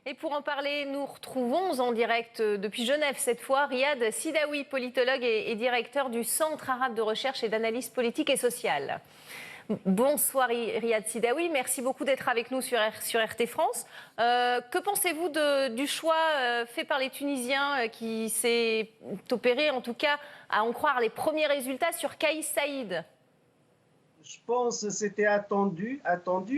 Et pour en parler, nous retrouvons en direct depuis Genève cette fois Riyad Sidaoui, politologue et directeur du Centre arabe de recherche et d'analyse politique et sociale. Bonsoir Riyad Sidaoui, merci beaucoup d'être avec nous sur RT France. Que pensez-vous du choix fait par les Tunisiens qui s'est opéré, en tout cas, à en croire les premiers résultats sur Kais Saïed? Je pense que c'était attendu,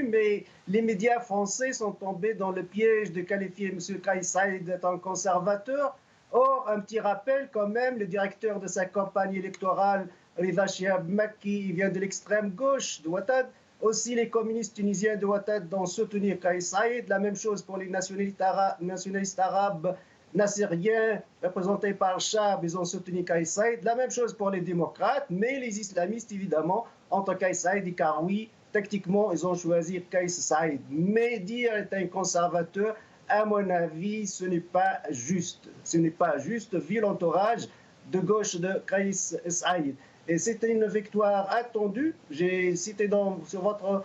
mais les médias français sont tombés dans le piège de qualifier M. Kais Saïed d'être conservateur. Or, un petit rappel quand même, le directeur de sa campagne électorale, Rida Chiab Makki, vient de l'extrême gauche de Ouattara. Aussi, les communistes tunisiens de Ouattara ont soutenu Kais Saïed. La même chose pour les nationalistes arabes nassériens représentés par Chab, ils ont soutenu Kais Saïed. La même chose pour les démocrates, mais les islamistes, évidemment, entre Kais Saïed et Karoui, tactiquement, ils ont choisi Kais Saïed. Mais dire est un conservateur, à mon avis, ce n'est pas juste. Ce n'est pas juste, vu l'entourage de gauche de Kais Saïed. Et c'était une victoire attendue. J'ai cité sur votre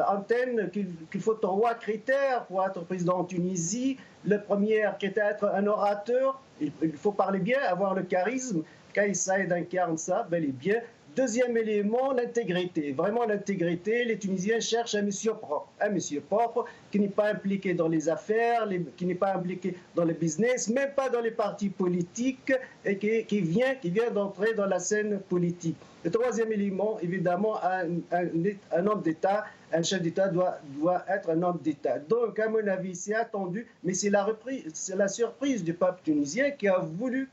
antenne qu'il faut 3 critères pour être président en Tunisie. Le premier qui est être un orateur. Il faut parler bien, avoir le charisme. Kais Saïed incarne ça, bel et bien. Deuxième élément, l'intégrité. Vraiment l'intégrité, les Tunisiens cherchent un monsieur propre qui n'est pas impliqué dans les affaires, qui n'est pas impliqué dans le business, même pas dans les partis politiques, et qui vient d'entrer dans la scène politique. Le troisième élément, évidemment, un homme d'État, un chef d'État doit être un homme d'État. Donc, à mon avis, c'est attendu, mais c'est la surprise du peuple tunisien qui a voulu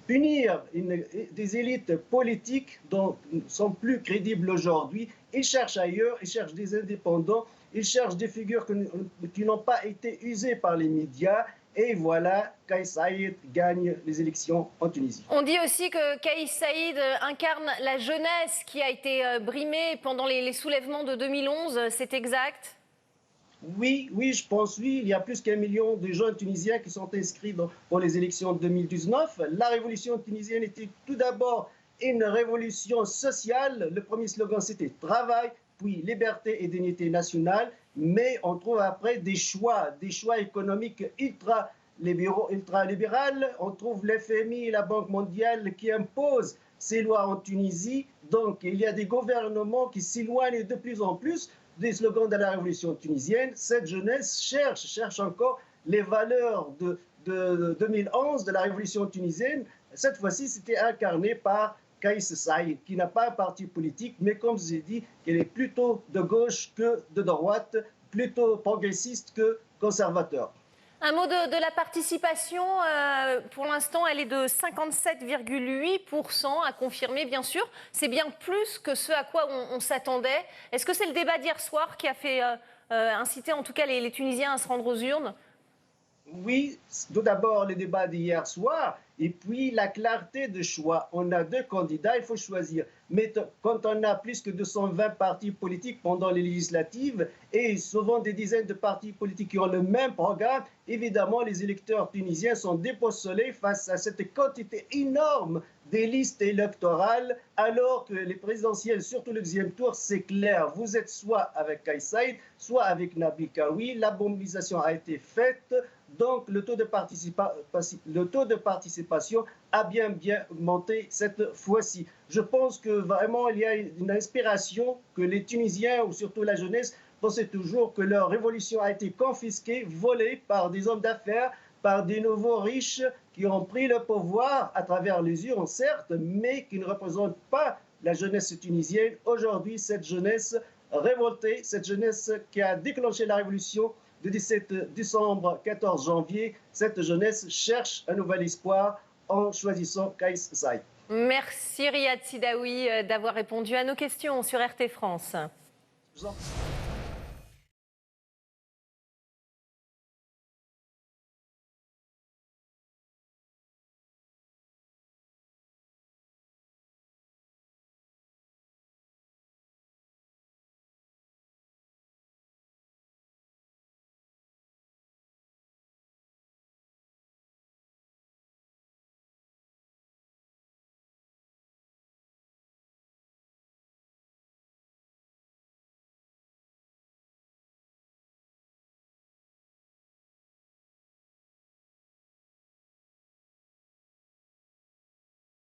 punir des élites politiques dont sont plus crédibles aujourd'hui. Ils cherchent ailleurs, ils cherchent des indépendants, ils cherchent des figures qui n'ont pas été usées par les médias. Et voilà, Kais Saïed gagne les élections en Tunisie. On dit aussi que Kais Saïed incarne la jeunesse qui a été brimée pendant les soulèvements de 2011. C'est exact ? Oui, je pense, oui. Il y a plus qu'1 million de jeunes Tunisiens qui sont inscrits pour les élections de 2019. La révolution tunisienne était tout d'abord une révolution sociale. Le premier slogan, c'était « Travail », puis « Liberté et dignité nationale ». Mais on trouve après des choix économiques ultra-libéraux. On trouve l'FMI et la Banque mondiale qui imposent ces lois en Tunisie. Donc, il y a des gouvernements qui s'éloignent de plus en plus des slogans de la révolution tunisienne. Cette jeunesse cherche encore les valeurs de 2011, de la révolution tunisienne. Cette fois-ci, c'était incarné par Kais Saïed, qui n'a pas un parti politique, mais comme je vous ai dit, elle est plutôt de gauche que de droite, plutôt progressiste que conservateur. Un mot de la participation, pour l'instant elle est de 57,8%, à confirmer bien sûr. C'est bien plus que ce à quoi on s'attendait. Est-ce que c'est le débat d'hier soir qui a fait inciter en tout cas les Tunisiens à se rendre aux urnes ? Oui, tout d'abord le débat d'hier soir, et puis la clarté de choix. On a 2 candidats, il faut choisir. Mais quand on a plus que 220 partis politiques pendant les législatives, et souvent des dizaines de partis politiques qui ont le même programme, évidemment les électeurs tunisiens sont déboussolés face à cette quantité énorme des listes électorales, alors que les présidentielles, surtout le deuxième tour, c'est clair. Vous êtes soit avec Kais Saïed, soit avec Nabil Karoui. La mobilisation a été faite. Donc, le taux de participation a bien augmenté cette fois-ci. Je pense que vraiment, il y a une inspiration que les Tunisiens, ou surtout la jeunesse, pensaient toujours que leur révolution a été confisquée, volée par des hommes d'affaires, par des nouveaux riches qui ont pris le pouvoir à travers les urnes, certes, mais qui ne représentent pas la jeunesse tunisienne. Aujourd'hui, cette jeunesse révoltée, cette jeunesse qui a déclenché la révolution, de 17 décembre, 14 janvier, cette jeunesse cherche un nouvel espoir en choisissant Kais Saïed. Merci Riyad Sidaoui d'avoir répondu à nos questions sur RT France. Je vous en prie.